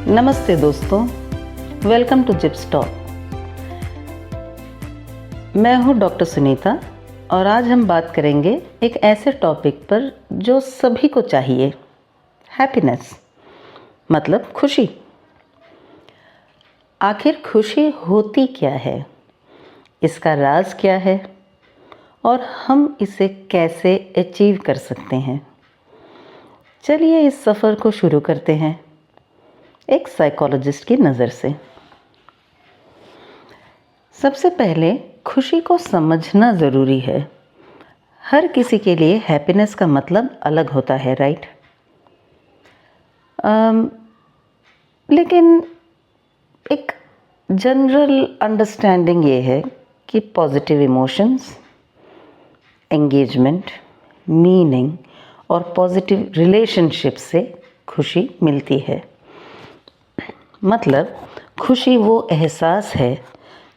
नमस्ते दोस्तों, welcome to zips talk. मैं हूं डॉक्टर सुनीता और आज हम बात करेंगे एक ऐसे टॉपिक पर जो सभी को चाहिए, हैप्पीनेस, मतलब खुशी। आखिर खुशी होती क्या है, इसका राज क्या है और हम इसे कैसे अचीव कर सकते हैं। चलिए इस सफ़र को शुरू करते हैं एक साइकोलॉजिस्ट की नज़र से। सबसे पहले खुशी को समझना ज़रूरी है। हर किसी के लिए हैप्पीनेस का मतलब अलग होता है, राइट? लेकिन एक जनरल अंडरस्टैंडिंग ये है कि पॉजिटिव इमोशंस, एंगेजमेंट, मीनिंग और पॉजिटिव रिलेशनशिप से खुशी मिलती है। मतलब खुशी वो एहसास है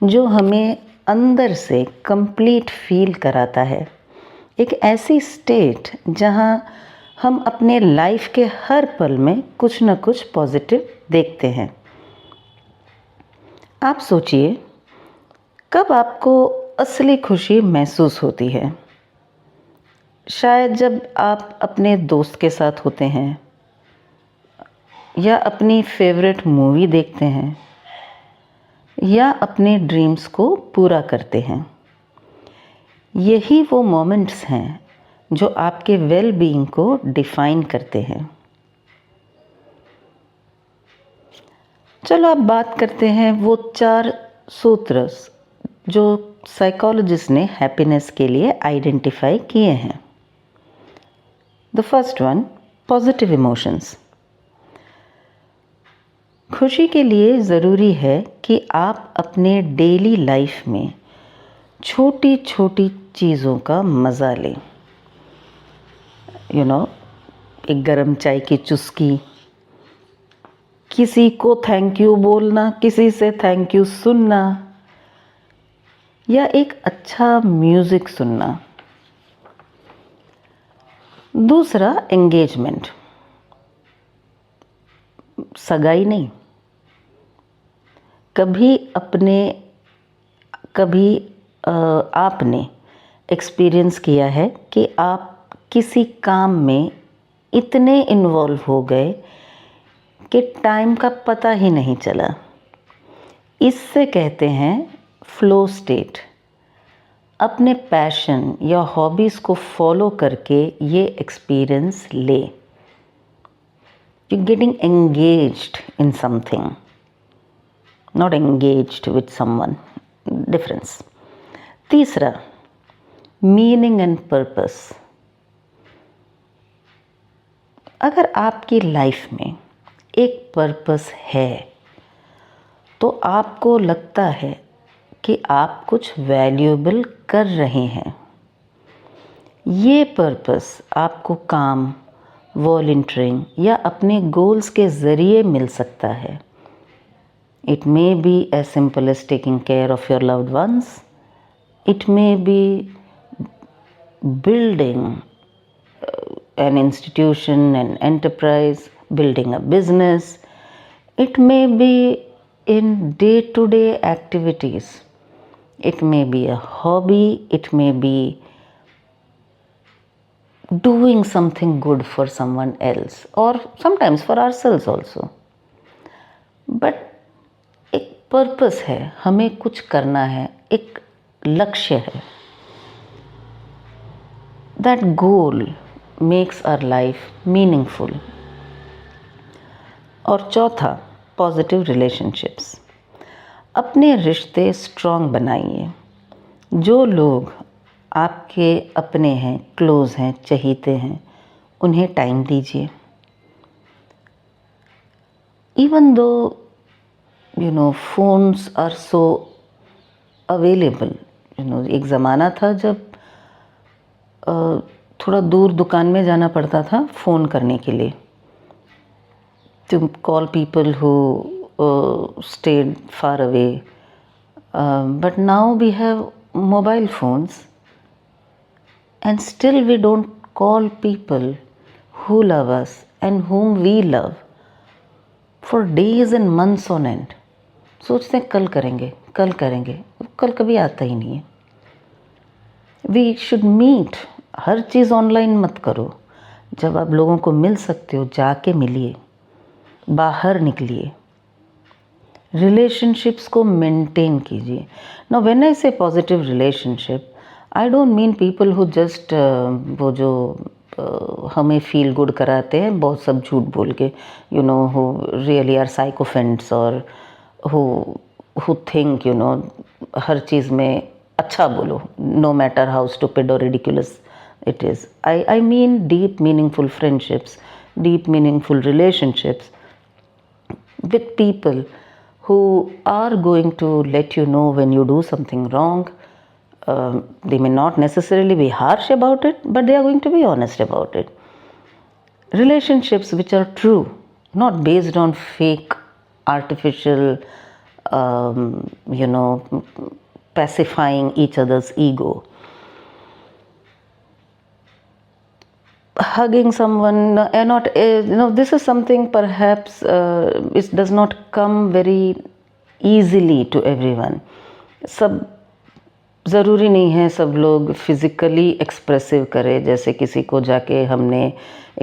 जो हमें अंदर से कंप्लीट फील कराता है। एक ऐसी स्टेट जहां हम अपने लाइफ के हर पल में कुछ न कुछ पॉजिटिव देखते हैं। आप सोचिए, कब आपको असली खुशी महसूस होती है? शायद जब आप अपने दोस्त के साथ होते हैं या अपनी फेवरेट मूवी देखते हैं या अपने ड्रीम्स को पूरा करते हैं। यही वो मोमेंट्स हैं जो आपके वेल बीइंग को डिफाइन करते हैं। चलो अब बात करते हैं वो 4 सूत्र जो साइकोलॉजिस्ट ने हैप्पीनेस के लिए आइडेंटिफाई किए हैं। The first one, positive emotions. खुशी के लिए ज़रूरी है कि आप अपने डेली लाइफ में छोटी छोटी चीज़ों का मज़ा लें। एक गरम चाय की चुस्की, किसी को थैंक यू बोलना, किसी से थैंक यू सुनना या एक अच्छा म्यूज़िक सुनना। दूसरा, एंगेजमेंट। सगाई नहीं, कभी आपने एक्सपीरियंस किया है कि आप किसी काम में इतने इन्वॉल्व हो गए कि टाइम का पता ही नहीं चला। इससे कहते हैं फ्लो स्टेट। अपने पैशन या हॉबीज़ को फॉलो करके ये एक्सपीरियंस ले। You getting engaged in something, not engaged with someone, difference. तीसरा, मीनिंग एंड पर्पस। अगर आपकी लाइफ में एक पर्पस है तो आपको लगता है कि आप कुछ वैल्यूएबल कर रहे हैं। ये पर्पस आपको काम, वॉलंटियरिंग या अपने गोल्स के ज़रिए मिल सकता है। It may be as simple as taking care of your loved ones. It may be building an institution, an enterprise, building a business. It may be in day-to-day activities. It may be a hobby. It may be doing something good for someone else or sometimes for ourselves also. But एक purpose है, हमें कुछ करना है, एक लक्ष्य है। That goal makes our life meaningful. और चौथा, पॉजिटिव रिलेशनशिप्स। अपने रिश्ते स्ट्रॉन्ग बनाइए। जो लोग आपके अपने हैं, क्लोज हैं, चहीते हैं, उन्हें टाइम दीजिए। Even though phones are so available. एक ज़माना था जब थोड़ा दूर दुकान में जाना पड़ता था फ़ोन करने के लिए, to call people who stayed far away. But now we have mobile phones and still we don't call people who love us and whom we love for days and months on and. सोचते हैं कल करेंगे, कल करेंगे, कल कभी आता ही नहीं है। We should meet. हर चीज़ ऑनलाइन मत करो। जब आप लोगों को मिल सकते हो, जाके मिलिए, बाहर निकलिए, रिलेशनशिप्स को मेंटेन कीजिए। नाउ व्हेन आई से positive relationship, I don't mean people who just वो जो हमें फील गुड कराते हैं बहुत सब झूठ बोल के, you know, who really are sycophants और हु थिंक यू नो हर चीज़ में अच्छा बोलो, नो मैटर हाउ स्टूपिड और ridiculous it is. I mean deep meaningful friendships, deep meaningful relationships with people who are going to let you know when you do something wrong. They may not necessarily be harsh about it, but they are going to be honest about it. Relationships which are true, not based on fake, artificial, pacifying each other's ego. Hugging someone, not this is something perhaps it does not come very easily to everyone. सब ज़रूरी नहीं है सब लोग physically expressive करें, जैसे किसी को जाके हमने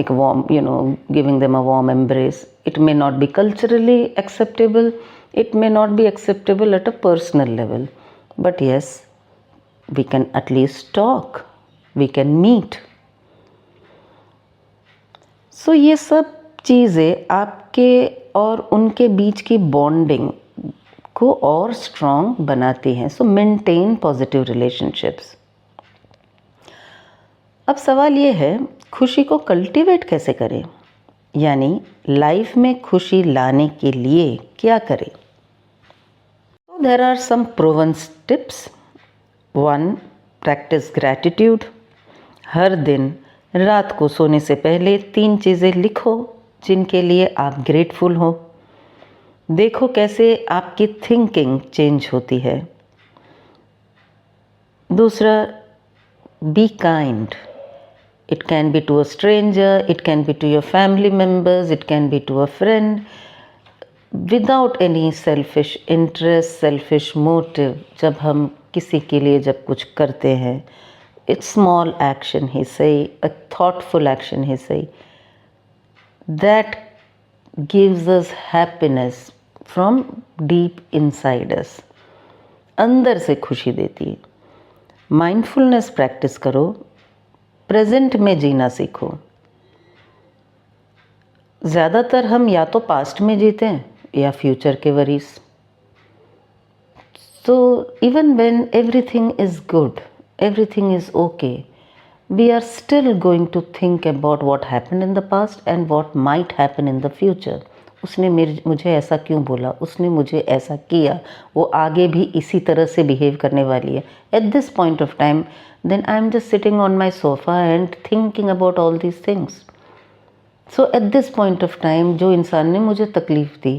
एक warm giving them a warm embrace, it may not be culturally acceptable, it may not be acceptable at a personal level, but yes we can at least talk, we can meet. So ये सब चीज़ें आपके और उनके बीच की bonding को और strong बनाती हैं। सो मेंटेन पॉजिटिव रिलेशनशिप्स। अब सवाल ये है, खुशी को कल्टीवेट कैसे करें, यानी लाइफ में खुशी लाने के लिए क्या करें। तो there are some proven tips. 1, practice gratitude. हर दिन रात को सोने से पहले 3 चीज़ें लिखो जिनके लिए आप ग्रेटफुल हो। देखो कैसे आपकी थिंकिंग चेंज होती है। दूसरा, be kind. It can be to a stranger, it can be to your family members, it can be to a friend, without any selfish interest, selfish motive. जब हम किसी के लिए जब कुछ करते हैं, it's small action, he say, a thoughtful action, he say, that gives us happiness from deep inside us, अंदर से खुशी देती है। माइंडफुलनेस प्रैक्टिस करो, प्रेजेंट में जीना सीखो। ज़्यादातर हम या तो पास्ट में जीते हैं या फ्यूचर के worries. So even when everything is good, everything is okay, we are still going to think about what happened in the past and what might happen in the future. उसने मुझे ऐसा क्यों बोला, उसने मुझे ऐसा किया, वो आगे भी इसी तरह से बिहेव करने वाली है। At this point of time, then I am just sitting on my sofa and thinking about all these things. So at this point of time, जो इंसान ने मुझे तकलीफ़ दी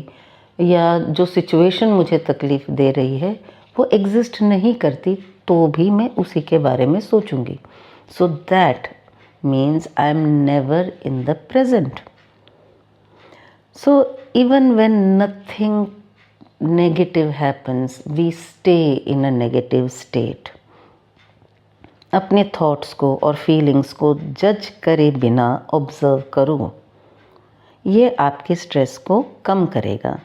या जो सिचुएशन मुझे तकलीफ़ दे रही है वो एग्जिस्ट नहीं करती, तो भी मैं उसी के बारे में सोचूंगी। So that means I am never in the present. So even when nothing negative happens, we stay in a negative state. अपने थॉट्स को और फीलिंग्स को जज करे बिना ऑब्जर्व करो, ये आपके स्ट्रेस को कम करेगा।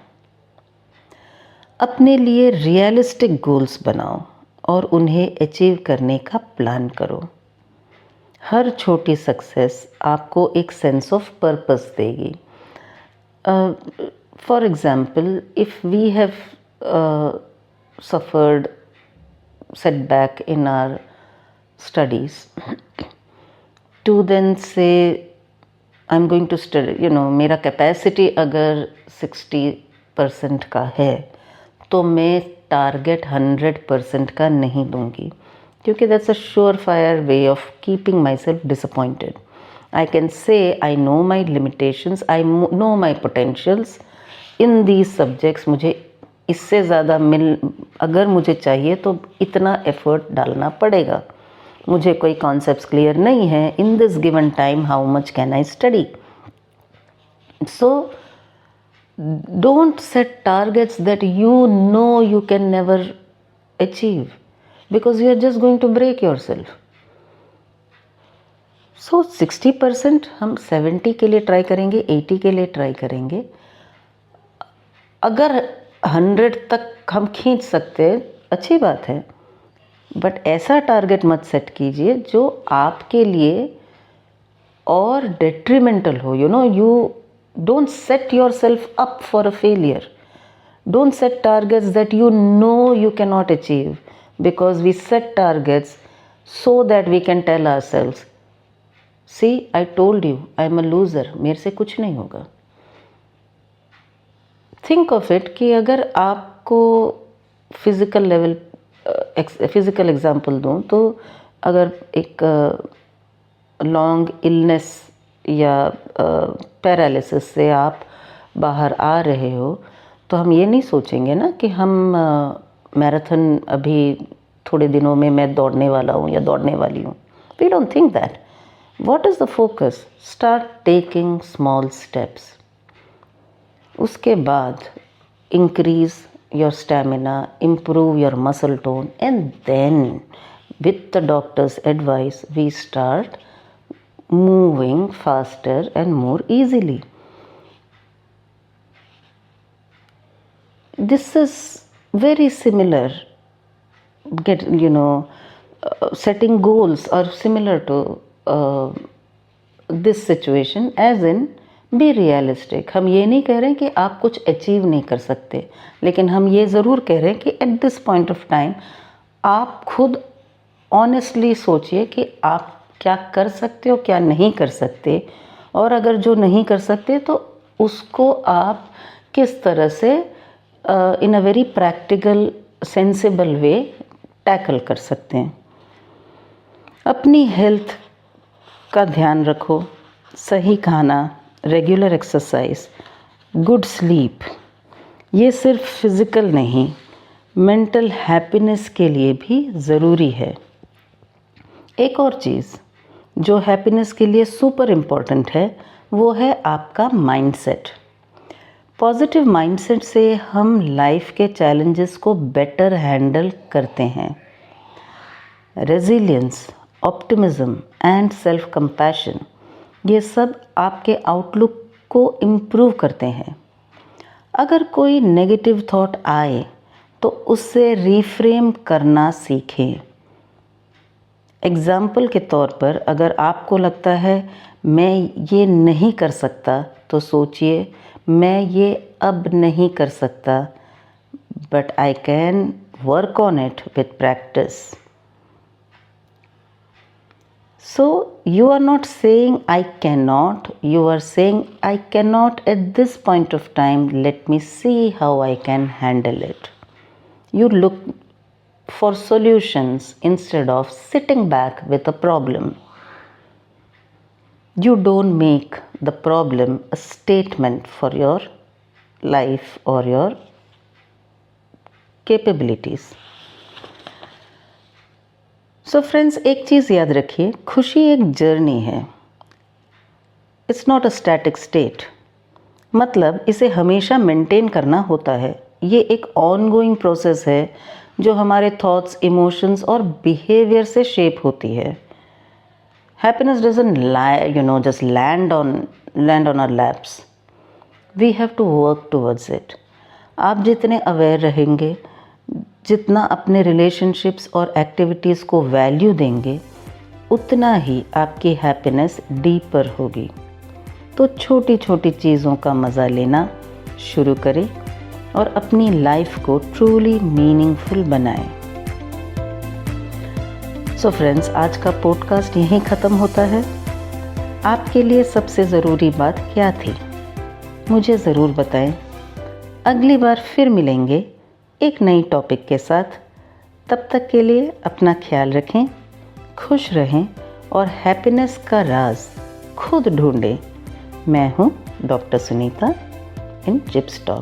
अपने लिए रियलिस्टिक गोल्स बनाओ और उन्हें अचीव करने का प्लान करो। हर छोटी सक्सेस आपको एक सेंस ऑफ पर्पस देगी। For example, if we have suffered setback in our studies, to then say I'm going to study, मेरा कैपेसिटी अगर 60% का है तो मैं टारगेट 100% का नहीं दूंगी, क्योंकि that's a sure fire way of keeping my self disappointed. I can say I know my limitations, I know my potentials in these subjects. मुझे इससे ज़्यादा अगर मुझे चाहिए तो इतना एफर्ट डालना पड़ेगा। मुझे कोई कॉन्सेप्ट्स क्लियर नहीं है, in this given time how much can I study. So Don't set targets that you know you can never achieve, because you are just going to break yourself. So 60% हम 70 के लिए try करेंगे, 80 के लिए try करेंगे. अगर 100 तक हम खींच सकते हैं, अच्छी बात है, बट ऐसा टारगेट मत सेट कीजिए जो आपके लिए और detrimental हो. You don't set yourself up for a failure. Don't set targets that you know you cannot achieve, because we set targets so that we can tell ourselves, see, I told you, I am a loser, मेरे से कुछ नहीं होगा. Think of it कि अगर आपको physical example दूँ, तो अगर एक लॉन्ग इलनेस या पैरालिसिस से आप बाहर आ रहे हो, तो हम ये नहीं सोचेंगे ना कि हम मैराथन अभी थोड़े दिनों में मैं दौड़ने वाला हूँ या दौड़ने वाली हूँ. We don't think that. What is the focus? Start taking small steps. उसके बाद increase your stamina, improve your muscle tone, and then with the doctor's advice we start moving faster and more easily. This is very similar, setting goals are similar to this situation, as in be realistic. हम ये नहीं कह रहे हैं कि आप कुछ achieve नहीं कर सकते, लेकिन हम ये ज़रूर कह रहे हैं कि at this point of time आप खुद ऑनेस्टली सोचिए कि आप क्या कर सकते हो, क्या नहीं कर सकते, और अगर जो नहीं कर सकते तो उसको आप किस तरह से in a very practical sensible way tackle कर सकते हैं. अपनी हेल्थ का ध्यान रखो. सही खाना, रेगुलर एक्सरसाइज, गुड स्लीप, ये सिर्फ फिज़िकल नहीं, मेंटल हैप्पीनेस के लिए भी ज़रूरी है. एक और चीज़ जो हैप्पीनेस के लिए सुपर इम्पॉर्टेंट है, वो है आपका माइंडसेट. पॉजिटिव माइंडसेट से हम लाइफ के चैलेंजेस को बेटर हैंडल करते हैं. Resilience, optimism and self compassion, ये सब आपके आउटलुक को इम्प्रूव करते हैं. अगर कोई नेगेटिव थॉट आए तो उससे रिफ्रेम करना सीखें. एग्ज़ाम्पल के तौर पर, अगर आपको लगता है मैं ये नहीं कर सकता, तो सोचिए मैं ये अब नहीं कर सकता, but I can work on it with practice. So you are not saying I cannot, you are saying I cannot at this point of time, let me see how I can handle it. You look for solutions instead of sitting back with a problem. You don't make the problem a statement for your life or your capabilities. So friends, एक चीज़ याद रखिए, खुशी एक journey है. It's not a static state. मतलब इसे हमेशा maintain करना होता है. ये एक ऑनगोइंग प्रोसेस है जो हमारे थॉट्स, इमोशंस और बिहेवियर से शेप होती है. Happiness doesn't just land on our laps. We have to work towards it. आप जितने अवेयर रहेंगे, जितना अपने रिलेशनशिप्स और एक्टिविटीज़ को वैल्यू देंगे, उतना ही आपकी हैप्पीनेस डीपर होगी. तो छोटी छोटी चीज़ों का मज़ा लेना शुरू करें और अपनी लाइफ को ट्रूली मीनिंगफुल बनाएं. सो फ्रेंड्स, आज का पॉडकास्ट यहीं ख़त्म होता है. आपके लिए सबसे ज़रूरी बात क्या थी, मुझे ज़रूर बताएं. अगली बार फिर मिलेंगे एक नई टॉपिक के साथ. तब तक के लिए अपना ख्याल रखें, खुश रहें और हैप्पीनेस का राज खुद ढूंढें. मैं हूँ डॉक्टर सुनीता इन जिप्स टॉक.